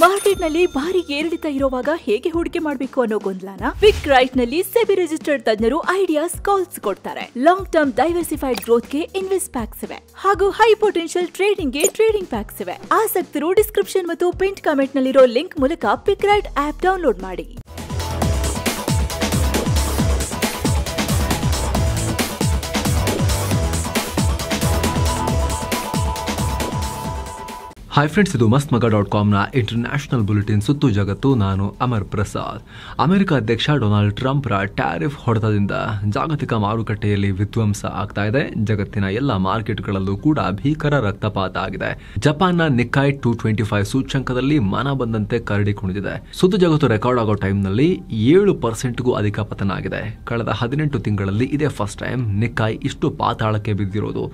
Market ನಲ್ಲಿ ಭಾರಿ ಏರಿಳಿತ ಇರುವಾಗ ಹೇಗೆ ಹೂಡಿಕೆ ಮಾಡಬೇಕು ಅನ್ನೋ ಗೊಂದಲನ ಕ್ವಿಕ್ ರೈಟ್ ನಲ್ಲಿ ಸೆಬಿ ರಿಜಿಸ್ಟರ್ಡ್ ತಜ್ಞರು ಐಡಿಯಾಸ್ ಕಾಲ್ಸ್ ಕೊಡ್ತಾರೆ. ಲಾಂಗ್ ಟರ್ಮ್ ಡೈವರ್ಸಿಫೈಡ್ ಗ್ರೋತ್ ಗೆ ಇನ್ವೆಸ್ಟ್ ಪ್ಯಾಕ್ಸ್ ಇವೆ ಹಾಗೂ ಹೈ ಪೊಟೆನ್ಶಿಯಲ್ ಟ್ರೇಡಿಂಗ್ ಗೆ ಟ್ರೇಡಿಂಗ್ ಪ್ಯಾಕ್ಸ್ ಇವೆ. ಆಸಕ್ತರು ಡಿಸ್ಕ್ರಿಪ್ಷನ್ ಮತ್ತು ಪಿನ್ ಕಾಮೆಂಟ್ ನಲ್ಲಿರೋ ಲಿಂಕ್ ಮೂಲಕ ಕ್ವಿಕ್ ರೈಟ್ ಆಪ್ ಡೌನ್ಲೋಡ್ ಮಾಡಿ. ಹಾಯ್ ಫ್ರೆಂಡ್ಸ್, ಇದು mastmaga.comನ ಇಂಟರ್ನ್ಯಾಷನಲ್ ಬುಲೆಟಿನ್ ಸುತ್ತು ಜಗತ್ತು. ನಾನು ಅಮರ್ ಪ್ರಸಾದ್. ಅಮೆರಿಕ ಅಧ್ಯಕ್ಷ ಡೊನಾಲ್ಡ್ ಟ್ರಂಪ್ರ ಟ್ಯಾರಿಫ್ ಹೊಡೆತದಿಂದ ಜಾಗತಿಕ ಮಾರುಕಟ್ಟೆಯಲ್ಲಿ ವಿಧ್ವಂಸ ಆಗ್ತಾ ಇದೆ. ಜಗತ್ತಿನ ಎಲ್ಲ ಮಾರ್ಕೆಟ್ಗಳಲ್ಲೂ ಕೂಡ ಭೀಕರ ರಕ್ತಪಾತ ಆಗಿದೆ. ಜಪಾನ್ನ ನಿಕ್ಕಾಯ್ 225 ಸೂಚ್ಯಂಕದಲ್ಲಿ ಮನ ಬಂದಂತೆ ಕರಡಿ ಕುಣಿದಿದೆ. ಸುತ್ತು ಜಗತ್ತು ರೆಕಾರ್ಡ್ ಆಗೋ ಟೈಮ್ನಲ್ಲಿ 7%ಗೂ ಅಧಿಕ ಪತನ ಆಗಿದೆ. ಕಳೆದ 18 ತಿಂಗಳಲ್ಲಿ ಇದೇ ಫಸ್ಟ್ ಟೈಮ್ ನಿಕ್ಕಾಯ್ ಇಷ್ಟು ಪಾತಾಳಕ್ಕೆ ಬಿದ್ದಿರೋದು.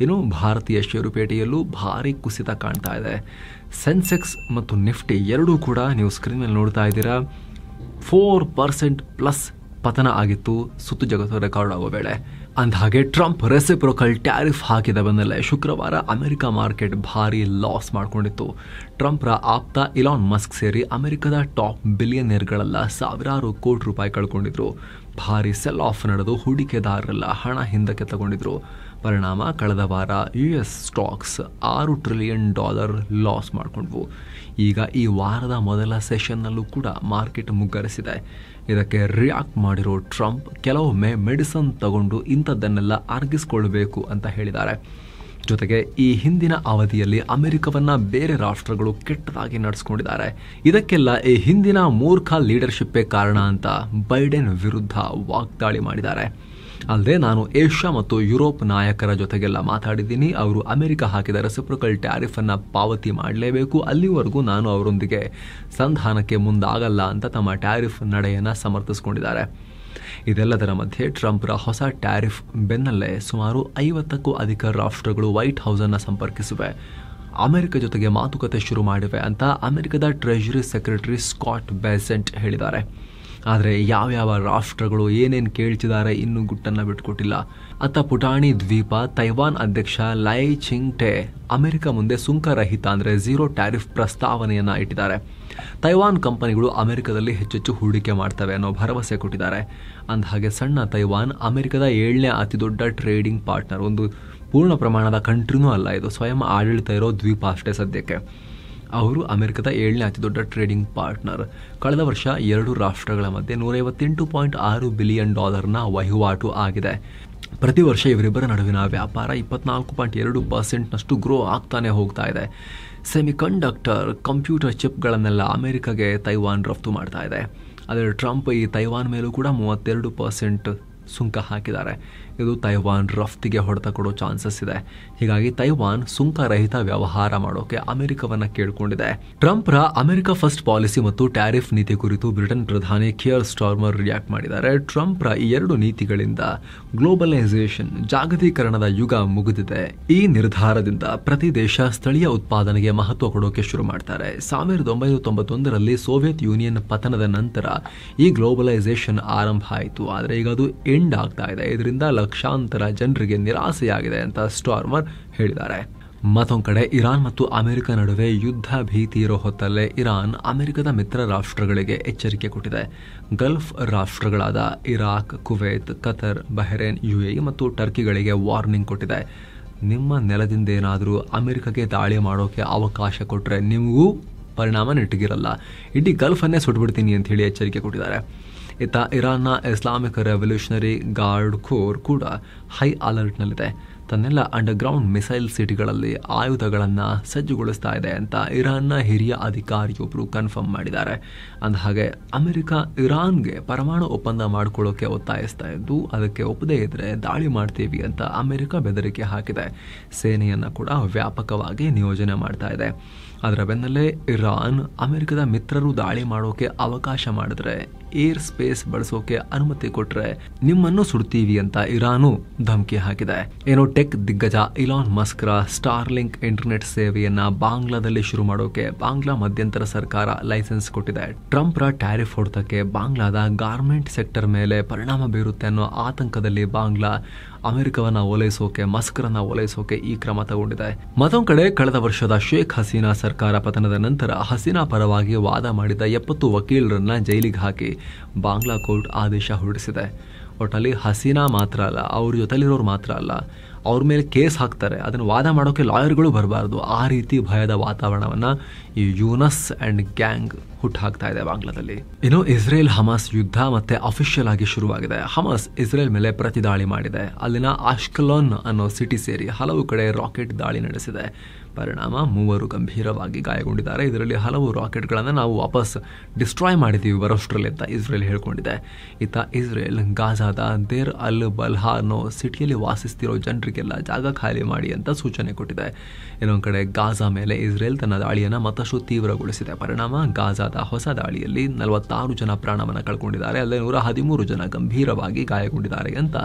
ಇನ್ನು ಭಾರತೀಯ ಷೇರುಪೇಟೆಯಲ್ಲೂ ಭಾರಿ ಕುಸಿತ ಕಾಣ್ತಾ ಇದೆ. ಸೆನ್ಸೆಕ್ಸ್ ಮತ್ತು ನಿಫ್ಟಿ ಎರಡೂ ಕೂಡ ನೀವು ಸ್ಕ್ರೀನ್ ಮೇಲೆ ನೋಡ್ತಾ ಇದ್ದೀರಾ 4% ಪ್ಲಸ್ ಪತನ ಆಗಿತ್ತು ಸುತ್ತು ಜಗತ್ತು ರೆಕಾರ್ಡ್ ಆಗೋ ವೇಳೆ. ಅಂದಹಾಗೆ ಟ್ರಂಪ್ ರೆಸಿಪ್ರೋಕಲ್ ಟ್ಯಾರಿಫ್ ಹಾಕಿದ ಬೆನ್ನಲ್ಲೇ ಶುಕ್ರವಾರ ಅಮೆರಿಕ ಮಾರ್ಕೆಟ್ ಭಾರಿ ಲಾಸ್ ಮಾಡಿಕೊಂಡಿತ್ತು. ಟ್ರಂಪ್ರ ಆಪ್ತ ಇಲಾನ್ ಮಸ್ಕ್ ಸೇರಿ ಅಮೆರಿಕದ ಟಾಪ್ ಬಿಲಿಯನೇರ್ಗಳೆಲ್ಲ ಸಾವಿರಾರು ಕೋಟಿ ರೂಪಾಯಿ ಕಳ್ಕೊಂಡಿದ್ರು. ಭಾರಿ ಸೆಲ್ ಆಫ್ ನಡೆದು ಹೂಡಿಕೆದಾರರೆಲ್ಲ ಹಣ ಹಿಂದಕ್ಕೆ ತಗೊಂಡಿದ್ರು. ಪರಿಣಾಮ ಕಳೆದ ವಾರ US ಸ್ಟಾಕ್ಸ್ $6 ಟ್ರಿಲಿಯನ್ ಲಾಸ್ ಮಾಡಿಕೊಂಡ್ವು. ಈಗ ಈ ವಾರದ ಮೊದಲ ಸೆಷನ್ನಲ್ಲೂ ಕೂಡ ಮಾರ್ಕೆಟ್ ಮುಗ್ಗರಿಸಿದೆ. ಇದಕ್ಕೆ ರಿಯಾಕ್ಟ್ ಮಾಡಿರೋ ಟ್ರಂಪ್ ಕೆಲವೊಮ್ಮೆ ಮೆಡಿಸನ್ ತಗೊಂಡು ಇಂಥದ್ದನ್ನೆಲ್ಲ ಅರ್ಗಿಸ್ಕೊಳ್ಬೇಕು ಅಂತ ಹೇಳಿದ್ದಾರೆ. ಜೊತೆಗೆ ಈ ಹಿಂದಿನ ಅವಧಿಯಲ್ಲಿ ಅಮೆರಿಕವನ್ನ ಬೇರೆ ರಾಷ್ಟ್ರಗಳು ಕೆಟ್ಟದಾಗಿ ನಡೆಸ್ಕೊಂಡಿದ್ದಾರೆ. ಇದಕ್ಕೆಲ್ಲ ಈ ಹಿಂದಿನ ಮೂರ್ಖ ಲೀಡರ್ಶಿಪ್ಪೇ ಕಾರಣ ಅಂತ ಬೈಡೆನ್ ವಿರುದ್ಧ ವಾಗ್ದಾಳಿ ಮಾಡಿದ್ದಾರೆ. ಅಲ್ಲದೆ ನಾನು ಏಷ್ಯಾ ಮತ್ತು ಯುರೋಪ್ ನಾಯಕರ ಜೊತೆಗೆಲ್ಲ ಮಾತಾಡಿದ್ದೀನಿ. ಅವರು ಅಮೆರಿಕ ಹಾಕಿದ ರೆಸಿಪ್ರೋಕಲ್ ಟ್ಯಾರಿಫ್ ಅನ್ನ ಪಾವತಿ ಮಾಡಲೇಬೇಕು, ಅಲ್ಲಿವರೆಗೂ ನಾನು ಅವರೊಂದಿಗೆ ಸಂಧಾನಕ್ಕೆ ಮುಂದಾಗಲ್ಲ ಅಂತ ತಮ್ಮ ಟ್ಯಾರಿಫ್ ನಡೆಯನ್ನ ಸಮರ್ಥಿಸಿಕೊಂಡಿದ್ದಾರೆ. ಇದೆಲ್ಲದರ ಮಧ್ಯೆ ಟ್ರಂಪ್ರ ಹೊಸ ಟ್ಯಾರಿಫ್ ಬೆನ್ನಲ್ಲೇ ಸುಮಾರು 50ಕ್ಕೂ ಅಧಿಕ ರಾಷ್ಟ್ರಗಳು ವೈಟ್ ಹೌಸ್ ಅನ್ನು ಸಂಪರ್ಕಿಸಿವೆ, ಅಮೆರಿಕ ಜೊತೆಗೆ ಮಾತುಕತೆ ಶುರು ಮಾಡಿವೆ ಅಂತ ಅಮೆರಿಕದ ಟ್ರೆಜರಿ ಸೆಕ್ರೆಟರಿ ಸ್ಕಾಟ್ ಬೆಸೆಂಟ್ ಹೇಳಿದ್ದಾರೆ. ಆದರೆ ಯಾವ್ಯಾವ ರಾಷ್ಟ್ರಗಳು ಏನೇನು ಕೇಳ್ತಿದ್ದಾರೆ ಇನ್ನೂ ಗುಟ್ಟನ್ನು ಬಿಟ್ಕೊಟ್ಟಿಲ್ಲ. ಅತ್ತ ಪುಟಾಣಿ ದ್ವೀಪ ತೈವಾನ್ ಅಧ್ಯಕ್ಷ ಲೈ ಚಿಂಗ್ ಟೆ ಅಮೆರಿಕ ಮುಂದೆ ಸುಂಕರಹಿತ ಅಂದರೆ ಝೀರೋ ಟ್ಯಾರಿಫ್ ಪ್ರಸ್ತಾವನೆಯನ್ನ ಇಟ್ಟಿದ್ದಾರೆ. ತೈವಾನ್ ಕಂಪನಿಗಳು ಅಮೆರಿಕದಲ್ಲಿ ಹೆಚ್ಚೆಚ್ಚು ಹೂಡಿಕೆ ಮಾಡ್ತವೆ ಅನ್ನೋ ಭರವಸೆ ಕೊಟ್ಟಿದ್ದಾರೆ. ಅಂದಹಾಗೆ ಸಣ್ಣ ತೈವಾನ್ ಅಮೆರಿಕದ 7ನೇ ಅತಿ ದೊಡ್ಡ ಟ್ರೇಡಿಂಗ್ ಪಾರ್ಟ್ನರ್. ಒಂದು ಪೂರ್ಣ ಪ್ರಮಾಣದ ಕಂಟ್ರಿನೂ ಅಲ್ಲ, ಇದು ಸ್ವಯಂ ಆಡಳಿತ ಇರೋ ದ್ವೀಪ ಅಷ್ಟೇ ಸದ್ಯಕ್ಕೆ. ಅವರು ಅಮೆರಿಕದ 7ನೇ ಅತಿ ದೊಡ್ಡ ಟ್ರೇಡಿಂಗ್ ಪಾರ್ಟ್ನರ್. ಕಳೆದ ವರ್ಷ 2 ರಾಷ್ಟ್ರಗಳ ಮಧ್ಯೆ $158.6 ಬಿಲಿಯನ್ ವಹಿವಾಟು ಆಗಿದೆ. ಪ್ರತಿ ವರ್ಷ ಇವರಿಬ್ಬರ ನಡುವಿನ ವ್ಯಾಪಾರ 24.2% ಗ್ರೋ ಆಗ್ತಾನೆ ಹೋಗ್ತಾ ಇದೆ. ಸೆಮಿಕಂಡಕ್ಟರ್ ಕಂಪ್ಯೂಟರ್ ಚಿಪ್ಗಳನ್ನೆಲ್ಲ ಅಮೆರಿಕಗೆ ತೈವಾನ್ ರಫ್ತು ಮಾಡ್ತಾ ಇದೆ. ಆದರೆ ಟ್ರಂಪ್ ಈ ತೈವಾನ್ ಮೇಲೂ ಕೂಡ 32% ಸುಂಕ ಹಾಕಿದ್ದಾರೆ. ಇದು ತೈವಾನ್ ರಫ್ತಿಗೆ ಹೊಡೆತ ಕೊಡೋ ಚಾನ್ಸಸ್ ಇದೆ. ಹೀಗಾಗಿ ತೈವಾನ್ ಸುಂಕರಹಿತ ವ್ಯವಹಾರ ಮಾಡೋಕೆ ಅಮೆರಿಕವನ್ನ ಕೇಳಿಕೊಂಡಿದೆ. ಟ್ರಂಪ್ರ ಅಮೆರಿಕ ಫಸ್ಟ್ ಪಾಲಿಸಿ ಮತ್ತು ಟ್ಯಾರಿಫ್ ನೀತಿ ಕುರಿತು ಬ್ರಿಟನ್ ಪ್ರಧಾನಿ ಕಿಯರ್ ಸ್ಟಾರ್ಮರ್ ರಿಯಾಕ್ಟ್ ಮಾಡಿದ್ದಾರೆ. ಟ್ರಂಪ್ರ ಈ 2 ನೀತಿಗಳಿಂದ ಗ್ಲೋಬಲೈಸೇಷನ್ ಜಾಗತೀಕರಣದ ಯುಗ ಮುಗಿದಿದೆ. ಈ ನಿರ್ಧಾರದಿಂದ ಪ್ರತಿ ದೇಶ ಸ್ಥಳೀಯ ಉತ್ಪಾದನೆಗೆ ಮಹತ್ವ ಕೊಡೋಕೆ ಶುರು ಮಾಡ್ತಾರೆ. 1991ರಲ್ಲಿ ಸೋವಿಯತ್ ಯೂನಿಯನ್ ಪತನದ ನಂತರ ಈ ಗ್ಲೋಬಲೈಸೇಷನ್ ಆರಂಭ ಆಯಿತು. ಆದರೆ ಈಗ ಅದು ಎಂಡ್ ಆಗ್ತಾ ಇದೆ. ಇದರಿಂದ ಲಕ್ಷಾಂತರ ಜನರಿಗೆ ನಿರಾಸೆಯಾಗಿದೆ ಅಂತ ಸ್ಟಾರ್ಮರ್ ಹೇಳಿದ್ದಾರೆ. ಮತ್ತೊಂದು ಕಡೆ ಇರಾನ್ ಮತ್ತು ಅಮೆರಿಕ ನಡುವೆ ಯುದ್ಧ ಭೀತಿ ಇರೋ ಹೊತ್ತಲ್ಲೇ ಇರಾನ್ ಅಮೆರಿಕದ ಮಿತ್ರ ರಾಷ್ಟ್ರಗಳಿಗೆ ಎಚ್ಚರಿಕೆ ಕೊಟ್ಟಿದೆ. ಗಲ್ಫ್ ರಾಷ್ಟ್ರಗಳಾದ Iraq, Kuwait, Qatar, Bahrain, UAE ಮತ್ತು ಟರ್ಕಿಗಳಿಗೆ ವಾರ್ನಿಂಗ್ ಕೊಟ್ಟಿದೆ. ನಿಮ್ಮ ನೆಲದಿಂದ ಏನಾದರೂ ಅಮೆರಿಕಗೆ ದಾಳಿ ಮಾಡೋಕೆ ಅವಕಾಶ ಕೊಟ್ಟರೆ ನಿಮಗೂ ಪರಿಣಾಮ ನೆಟ್ಟಗಿರಲ್ಲ, ಇಡೀ ಗಲ್ಫನ್ನೇ ಸುಟ್ಬಿಡ್ತೀನಿ ಅಂತ ಹೇಳಿ ಎಚ್ಚರಿಕೆ ಕೊಟ್ಟಿದ್ದಾರೆ. ಇತ್ತ ಇರಾನ್ನ ಇಸ್ಲಾಮಿಕ್ ರೆವಲ್ಯೂಷನರಿ ಗಾರ್ಡ್ ಕೋರ್ ಕೂಡ ಹೈ ಅಲರ್ಟ್ನಲ್ಲಿದೆ. ತನ್ನೆಲ್ಲ ಅಂಡರ್ಗ್ರೌಂಡ್ ಮಿಸೈಲ್ ಸಿಟಿಗಳಲ್ಲಿ ಆಯುಧಗಳನ್ನು ಸಜ್ಜುಗೊಳಿಸ್ತಾ ಇದೆ ಅಂತ ಇರಾನ್ನ ಹಿರಿಯ ಅಧಿಕಾರಿಯೊಬ್ಬರು ಕನ್ಫರ್ಮ್ ಮಾಡಿದ್ದಾರೆ. ಅಂದಹಾಗೆ ಅಮೆರಿಕ ಇರಾನ್ಗೆ ಪರಮಾಣು ಒಪ್ಪಂದ ಮಾಡಿಕೊಳ್ಳೋಕೆ ಒತ್ತಾಯಿಸ್ತಾ ಇದ್ದು, ಅದಕ್ಕೆ ಒಪ್ಪದೇ ಇದ್ರೆ ದಾಳಿ ಮಾಡ್ತೀವಿ ಅಂತ ಅಮೆರಿಕ ಬೆದರಿಕೆ ಹಾಕಿದೆ. ಸೇನೆಯನ್ನು ಕೂಡ ವ್ಯಾಪಕವಾಗಿ ನಿಯೋಜನೆ ಮಾಡ್ತಾ ಇದೆ. ಅದರ ಬೆನ್ನಲ್ಲೇ ಇರಾನ್ ಅಮೆರಿಕದ ಮಿತ್ರರು ದಾಳಿ ಮಾಡೋಕೆ ಅವಕಾಶ ಮಾಡಿದ್ರೆ, ಏರ್ ಸ್ಪೇಸ್ ಬಳಸೋಕೆ ಅನುಮತಿ ಕೊಟ್ರೆ ನಿಮ್ಮನ್ನು ಸುಡ್ತೀವಿ ಅಂತ ಇರಾನು ಧಮಕಿ ಹಾಕಿದೆ. ಏನೋ ಟೆಕ್ ದಿಗ್ಗಜ ಇಲಾನ್ ಮಸ್ಕ್ರ ಸ್ಟಾರ್ಲಿಂಕ್ ಇಂಟರ್ನೆಟ್ ಸೇವೆಯನ್ನ ಬಾಂಗ್ಲಾದಲ್ಲಿ ಶುರು ಮಾಡೋಕೆ ಬಾಂಗ್ಲಾ ಮಧ್ಯಂತರ ಸರ್ಕಾರ ಲೈಸೆನ್ಸ್ ಕೊಟ್ಟಿದೆ. ಟ್ರಂಪ್ರ ಟ್ಯಾರಿಫ್ ಹೊಡೆತಕ್ಕೆ ಬಾಂಗ್ಲಾದ ಗಾರ್ಮೆಂಟ್ ಸೆಕ್ಟರ್ ಮೇಲೆ ಪರಿಣಾಮ ಬೀರುತ್ತೆ ಅನ್ನೋ ಆತಂಕದಲ್ಲಿ ಬಾಂಗ್ಲಾ ಅಮೆರಿಕವನ್ನ ಓಲೈಸೋಕೆ, ಮಸ್ಕರನ್ನ ಓಲೈಸೋಕೆ ಈ ಕ್ರಮ ತಗೊಂಡಿದೆ. ಮತ್ತೊಂದು ಕಡೆ ಕಳೆದ ವರ್ಷದ ಶೇಖ್ ಹಸೀನಾ ಸರ್ಕಾರ ಪತನದ ನಂತರ ಹಸೀನಾ ಪರವಾಗಿ ವಾದ ಮಾಡಿದ 70 ವಕೀಲರನ್ನ ಜೈಲಿಗೆ ಹಾಕಿ ಬಾಂಗ್ಲಾ ಕೋರ್ಟ್ ಆದೇಶ ಹೊರಡಿಸಿದೆ. ಒಟ್ಟಲ್ಲಿ ಹಸೀನಾ ಮಾತ್ರ ಅಲ್ಲ, ಅವ್ರ ಜೊತೆಲಿರೋರು ಮಾತ್ರ ಅಲ್ಲ, ಅವ್ರ ಮೇಲೆ ಕೇಸ್ ಹಾಕ್ತಾರೆ, ಅದನ್ನು ವಾದ ಮಾಡೋಕೆ ಲಾಯರ್ಗಳು ಬರಬಾರ್ದು. ಆ ರೀತಿ ಭಯದ ವಾತಾವರಣವನ್ನ ಈ ಯೂನಸ್ ಅಂಡ್ ಗ್ಯಾಂಗ್ ಹುಟ್ಟು ಹಾಕ್ತಾ ಇದೆ ಬಾಂಗ್ಲಾದಲ್ಲಿ. ಇನ್ನು ಇಸ್ರೇಲ್ ಹಮಾಸ್ ಯುದ್ಧ ಮತ್ತೆ ಅಫಿಷಿಯಲ್ ಆಗಿ ಶುರುವಾಗಿದೆ. ಹಮಾಸ್ ಇಸ್ರೇಲ್ ಮೇಲೆ ಪ್ರತಿ ದಾಳಿ ಮಾಡಿದೆ. ಅಲ್ಲಿನ ಅಶ್ಕಲೋನ್ ಅನ್ನೋ ಸಿಟಿ ಸೇರಿ ಹಲವು ಕಡೆ ರಾಕೆಟ್ ದಾಳಿ ನಡೆಸಿದೆ. ಪರಿಣಾಮ 3 ಗಂಭೀರವಾಗಿ ಗಾಯಗೊಂಡಿದ್ದಾರೆ. ಇದರಲ್ಲಿ ಹಲವು ರಾಕೆಟ್ಗಳನ್ನು ನಾವು ವಾಪಸ್ ಡಿಸ್ಟ್ರಾಯ್ ಮಾಡಿದ್ದೀವಿ ಬರೋಷ್ಟರಲ್ಲಿ ಅಂತ ಇಸ್ರೇಲ್ ಹೇಳ್ಕೊಂಡಿದೆ. ಇತ್ತ ಇಸ್ರೇಲ್ ಗಾಜಾದ ದೇರ್ ಅಲ್ ಬಲ್ಹಾ ಅನ್ನೋ ಸಿಟಿಯಲ್ಲಿ ವಾಸಿಸ್ತಿರೋ ಜನರಿಗೆಲ್ಲ ಜಾಗ ಖಾಲಿ ಮಾಡಿ ಅಂತ ಸೂಚನೆ ಕೊಟ್ಟಿದೆ. ಇನ್ನೊಂದು ಕಡೆ ಗಾಜಾ ಮೇಲೆ ಇಸ್ರೇಲ್ ತನ್ನ ದಾಳಿಯನ್ನು ಮತ್ತಷ್ಟು ತೀವ್ರಗೊಳಿಸಿದೆ. ಪರಿಣಾಮ ಗಾಜಾದ ಹೊಸ ದಾಳಿಯಲ್ಲಿ 46 ಜನ ಪ್ರಾಣವನ್ನು ಕಳ್ಕೊಂಡಿದ್ದಾರೆ. ಅಲ್ಲದೆ 113 ಜನ ಗಂಭೀರವಾಗಿ ಗಾಯಗೊಂಡಿದ್ದಾರೆ ಅಂತ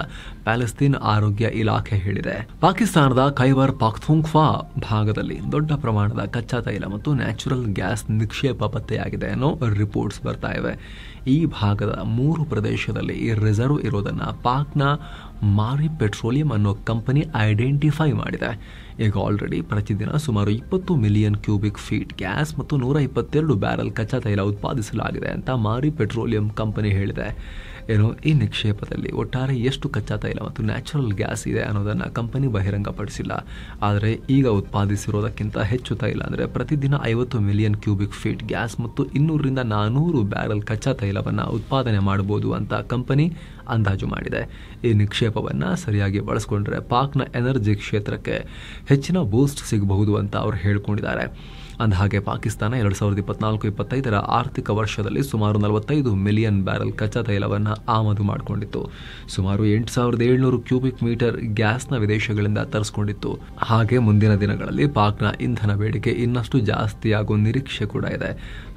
ಪ್ಯಾಲೆಸ್ತೀನ್ ಆರೋಗ್ಯ ಇಲಾಖೆ ಹೇಳಿದೆ. ಪಾಕಿಸ್ತಾನದ ಖೈಬರ್ ಪಖ್ತೂನ್ಖ್ವಾ ಭಾಗದಲ್ಲಿ ದೊಡ್ಡ ಪ್ರಮಾಣದ ಕಚ್ಚಾ ತೈಲ ಮತ್ತು ನ್ಯಾಚುರಲ್ ಗ್ಯಾಸ್ ನಿಕ್ಷೇಪ ಪತ್ತೆಯಾಗಿದೆ ಅನ್ನೋ ರಿಪೋರ್ಟ್ಸ್ ಬರ್ತಾ ಇವೆ. ಈ ಭಾಗದ 3 ಪ್ರದೇಶದಲ್ಲಿ ಈ ರಿಸರ್ವ್ ಇರೋದನ್ನ ಪಾಕ್ನ ಮಾರಿ ಪೆಟ್ರೋಲಿಯಂ ಅನ್ನೋ ಕಂಪನಿ ಐಡೆಂಟಿಫೈ ಮಾಡಿದೆ. ಈಗ ಆಲ್ರೆಡಿ ಪ್ರತಿದಿನ ಸುಮಾರು 20 ಮಿಲಿಯನ್ ಕ್ಯೂಬಿಕ್ ಫೀಟ್ ಗ್ಯಾಸ್ ಮತ್ತು 122 ಬ್ಯಾರಲ್ ಕಚ್ಚಾ ತೈಲ ಉತ್ಪಾದಿಸಲಾಗಿದೆ ಅಂತ ಮಾರಿ ಪೆಟ್ರೋಲಿಯಂ ಕಂಪನಿ ಹೇಳಿದೆ. ಏನೋ ಈ ನಿಕ್ಷೇಪದಲ್ಲಿ ಒಟ್ಟಾರೆ ಎಷ್ಟು ಕಚ್ಚಾ ತೈಲ ಮತ್ತು ನ್ಯಾಚುರಲ್ ಗ್ಯಾಸ್ ಇದೆ ಅನ್ನೋದನ್ನು ಕಂಪನಿ ಬಹಿರಂಗಪಡಿಸಿಲ್ಲ. ಆದರೆ ಈಗ ಉತ್ಪಾದಿಸಿರೋದಕ್ಕಿಂತ ಹೆಚ್ಚು ತೈಲ ಅಂದರೆ ಪ್ರತಿದಿನ 50 ಮಿಲಿಯನ್ ಕ್ಯೂಬಿಕ್ ಫೀಟ್ ಗ್ಯಾಸ್ ಮತ್ತು 200 ರಿಂದ 400 ಬ್ಯಾರಲ್ ಕಚ್ಚಾ ತೈಲವನ್ನು ಉತ್ಪಾದನೆ ಮಾಡಬಹುದು ಅಂತ ಕಂಪನಿ ಅಂದಾಜು ಮಾಡಿದೆ. ಈ ನಿಕ್ಷೇಪವನ್ನು ಸರಿಯಾಗಿ ಬಳಸಿಕೊಂಡ್ರೆ ಪಾಕ್ನ ಎನರ್ಜಿ ಕ್ಷೇತ್ರಕ್ಕೆ ಹೆಚ್ಚಿನ ಬೂಸ್ಟ್ ಸಿಗಬಹುದು ಅಂತ ಅವರು ಹೇಳ್ಕೊಂಡಿದ್ದಾರೆ. ಅಂದಹಾಗೆ ಪಾಕಿಸ್ತಾನ 2024-25 ಆರ್ಥಿಕ ವರ್ಷದಲ್ಲಿ ಸುಮಾರು 45 ಮಿಲಿಯನ್ ಬ್ಯಾರಲ್ ಕಚ್ಚಾ ತೈಲವನ್ನು ಆಮದು ಮಾಡಿಕೊಂಡಿತ್ತು. ಸುಮಾರು 8,700 ಕ್ಯೂಬಿಕ್ ಮೀಟರ್ ಗ್ಯಾಸ್ನ ವಿದೇಶಗಳಿಂದ ತರಿಸಿಕೊಂಡಿತ್ತು. ಹಾಗೆ ಮುಂದಿನ ದಿನಗಳಲ್ಲಿ ಪಾಕ್ನ ಇಂಧನ ಬೇಡಿಕೆ ಇನ್ನಷ್ಟು ಜಾಸ್ತಿಯಾಗುವ ನಿರೀಕ್ಷೆ ಕೂಡ ಇದೆ.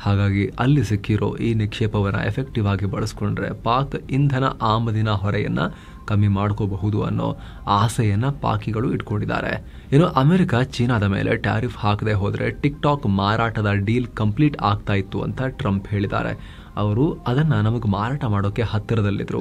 ಹಾಗಾಗಿ ಅಲ್ಲಿ ಸಿಕ್ಕಿರೋ ಈ ನಿಕ್ಷೇಪವನ್ನು ಎಫೆಕ್ಟಿವ್ ಆಗಿ ಬಳಸಿಕೊಂಡ್ರೆ ಪಾಕ್ ಇಂಧನ ಆಮದಿನ ಹೊರೆಯನ್ನ ಕಮ್ಮಿ ಮಾಡ್ಕೋಬಹುದು ಅನ್ನೋ ಆಸೆಯನ್ನ ಪಾಕಿಗಳು ಇಟ್ಕೊಂಡಿದ್ದಾರೆ. ಇನ್ನು ಅಮೆರಿಕ ಚೀನಾದ ಮೇಲೆ ಟ್ಯಾರಿಫ್ ಹಾಕದೆ ಹೋದರೆ ಟಿಕ್ಟಾಕ್ ಮಾರಾಟದ ಡೀಲ್ ಕಂಪ್ಲೀಟ್ ಆಗ್ತಾ ಇತ್ತು ಅಂತ ಟ್ರಂಪ್ ಹೇಳಿದ್ದಾರೆ. ಅವರು ಅದನ್ನು ನಮಗೆ ಮಾರಾಟ ಮಾಡೋಕ್ಕೆ ಹತ್ತಿರದಲ್ಲಿದ್ದರು.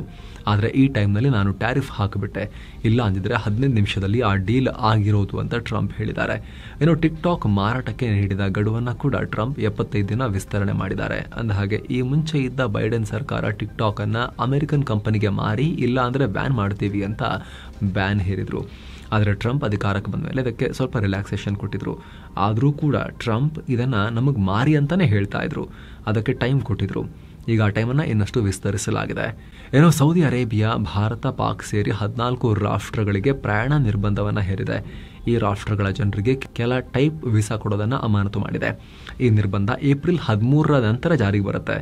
ಆದರೆ ಈ ಟೈಮ್ನಲ್ಲಿ ನಾನು ಟ್ಯಾರಿಫ್ ಹಾಕಿಬಿಟ್ಟೆ, ಇಲ್ಲ ಅಂದಿದ್ರೆ 15 ನಿಮಿಷದಲ್ಲಿ ಆ ಡೀಲ್ ಆಗಿರೋದು ಅಂತ ಟ್ರಂಪ್ ಹೇಳಿದ್ದಾರೆ. ಇನ್ನು ಟಿಕ್ಟಾಕ್ ಮಾರಾಟಕ್ಕೆ ನೀಡಿದ ಗಡುವನ್ನು ಕೂಡ ಟ್ರಂಪ್ 75 ದಿನ ವಿಸ್ತರಣೆ ಮಾಡಿದ್ದಾರೆ. ಅಂದಹಾಗೆ ಈ ಮುಂಚೆ ಇದ್ದ ಬೈಡೆನ್ ಸರ್ಕಾರ ಟಿಕ್ಟಾಕ್ ಅನ್ನು ಅಮೆರಿಕನ್ ಕಂಪನಿಗೆ ಮಾರಿ ಇಲ್ಲ ಅಂದರೆ ಬ್ಯಾನ್ ಮಾಡ್ತೀವಿ ಅಂತ ಬ್ಯಾನ್ ಹೇರಿದ್ರು. ಆದರೆ ಟ್ರಂಪ್ ಅಧಿಕಾರಕ್ಕೆ ಬಂದ ಮೇಲೆ ಇದಕ್ಕೆ ಸ್ವಲ್ಪ ರಿಲ್ಯಾಕ್ಸೇಷನ್ ಕೊಟ್ಟಿದ್ರು. ಆದರೂ ಕೂಡ ಟ್ರಂಪ್ ಇದನ್ನು ನಮಗೆ ಮಾರಿ ಅಂತಲೇ ಹೇಳ್ತಾ ಇದ್ರು, ಅದಕ್ಕೆ ಟೈಮ್ ಕೊಟ್ಟಿದ್ರು. ಈಗ ಆ ಟೈಮನ್ನು ಇನ್ನಷ್ಟು ವಿಸ್ತರಿಸಲಾಗಿದೆ. ಏನೋ ಸೌದಿ ಅರೇಬಿಯಾ, ಭಾರತ, ಪಾಕ್ ಸೇರಿ 14 ರಾಷ್ಟ್ರಗಳಿಗೆ ಪ್ರಯಾಣ ನಿರ್ಬಂಧವನ್ನು ಹೇರಿದೆ. ಈ ರಾಷ್ಟ್ರಗಳ ಜನರಿಗೆ ಕೆಲ ಟೈಪ್ ವೀಸಾ ಕೊಡೋದನ್ನು ಅಮಾನತು ಮಾಡಿದೆ. ಈ ನಿರ್ಬಂಧ ಏಪ್ರಿಲ್ 13 ನಂತರ ಜಾರಿಗೆ ಬರುತ್ತೆ.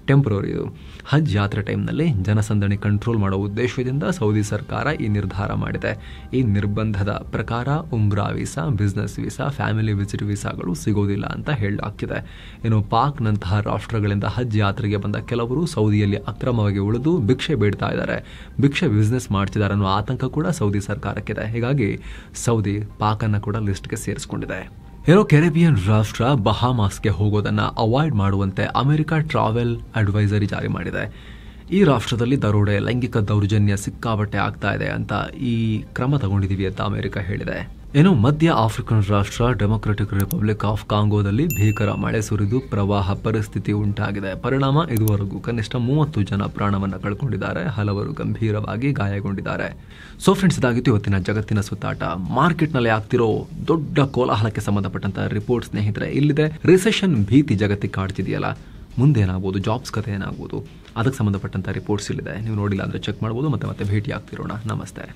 ಟೆಂಪ್ರರಿ ಇದು. ಹಜ್ ಯಾತ್ರೆ ಟೈಮ್ನಲ್ಲಿ ಜನಸಂದಣಿ ಕಂಟ್ರೋಲ್ ಮಾಡೋ ಉದ್ದೇಶದಿಂದ ಸೌದಿ ಸರ್ಕಾರ ಈ ನಿರ್ಧಾರ ಮಾಡಿದೆ. ಈ ನಿರ್ಬಂಧದ ಪ್ರಕಾರ ಉಮ್ರಾ visa, business visa, family visit ವೀಸಾಗಳು ಸಿಗೋದಿಲ್ಲ ಅಂತ ಹೇಳಲಾಗ್ತಿದೆ. ಇನ್ನು ಪಾಕ್ನಂತಹ ರಾಷ್ಟ್ರಗಳಿಂದ ಹಜ್ ಯಾತ್ರೆಗೆ ಬಂದ ಕೆಲವರು ಸೌದಿಯಲ್ಲಿ ಅಕ್ರಮವಾಗಿ ಉಳಿದು ಭಿಕ್ಷೆ ಬೇಡ್ತಾ ಇದ್ದಾರೆ, ಭಿಕ್ಷೆ ಬಿಸ್ನೆಸ್ ಮಾಡ್ತಿದ್ದಾರೆ ಅನ್ನೋ ಆತಂಕ ಕೂಡ ಸೌದಿ ಸರ್ಕಾರಕ್ಕಿದೆ. ಹೀಗಾಗಿ ಸೌದಿ ಪಾಕನ್ನು ಕೂಡ ಲಿಸ್ಟ್ಗೆ ಸೇರಿಸಿಕೊಂಡಿದೆ. ಏನೋ ಕೆರೆಬಿಯನ್ ರಾಷ್ಟ್ರ ಬಹಾಮಾಸ್ಗೆ ಹೋಗೋದನ್ನು ಅವಾಯ್ಡ್ ಮಾಡುವಂತೆ ಅಮೆರಿಕ ಟ್ರಾವೆಲ್ ಅಡ್ವೈಸರಿ ಜಾರಿ ಮಾಡಿದೆ. ಈ ರಾಷ್ಟ್ರದಲ್ಲಿ ದರೋಡೆ, ಲೈಂಗಿಕ ದೌರ್ಜನ್ಯ ಸಿಕ್ಕಾಪಟ್ಟೆ ಆಗ್ತಾ ಇದೆ ಅಂತ ಈ ಕ್ರಮ ತಗೊಂಡಿದ್ದೀವಿ ಅಂತ ಅಮೆರಿಕ ಹೇಳಿದೆ. ಏನು ಮಧ್ಯ ಆಫ್ರಿಕನ್ ರಾಷ್ಟ್ರ ಡೆಮೊಕ್ರೆಟಿಕ್ ರಿಪಬ್ಲಿಕ್ ಆಫ್ ಕಾಂಗೋದಲ್ಲಿ ಭೀಕರ ಮಳೆ ಸುರಿದು ಪ್ರವಾಹ ಪರಿಸ್ಥಿತಿ ಉಂಟಾಗಿದೆ. ಪರಿಣಾಮ ಇದುವರೆಗೂ ಕನಿಷ್ಠ 30 ಜನ ಪ್ರಾಣವನ್ನು ಕಳ್ಕೊಂಡಿದ್ದಾರೆ, ಹಲವರು ಗಂಭೀರವಾಗಿ ಗಾಯಗೊಂಡಿದ್ದಾರೆ. ಸೊ ಫ್ರೆಂಡ್ಸ್, ಇದಾಗಿತ್ತು ಇವತ್ತಿನ ಜಗತ್ತಿನ ಸುತ್ತಾಟ. ಮಾರ್ಕೆಟ್ನಲ್ಲಿ ಆಗ್ತಿರೋ ದೊಡ್ಡ ಕೋಲಾಹಲಕ್ಕೆ ಸಂಬಂಧಪಟ್ಟಂತ ರಿಪೋರ್ಟ್ ಸ್ನೇಹಿತರೆ ಇಲ್ಲಿದೆ. ರಿಸೆಷನ್ ಭೀತಿ ಜಗತ್ತಿಗೆ ಕಾಡ್ತಿದೆಯಲ್ಲ, ಮುಂದೇನಾಗ್ಬೋದು, ಜಾಬ್ಸ್ ಕಥೆ ಏನಾಗ್ಬೋದು, ಅದಕ್ಕೆ ಸಂಬಂಧಪಟ್ಟಂತ ರಿಪೋರ್ಟ್ಸ್ ಇಲ್ಲಿದೆ. ನೀವು ನೋಡಿಲ್ಲ ಅಂದರೆ ಚೆಕ್ ಮಾಡ್ಬೋದು. ಮತ್ತೆ ಭೇಟಿ ಆಗ್ತಿರೋಣ. ನಮಸ್ತೆ.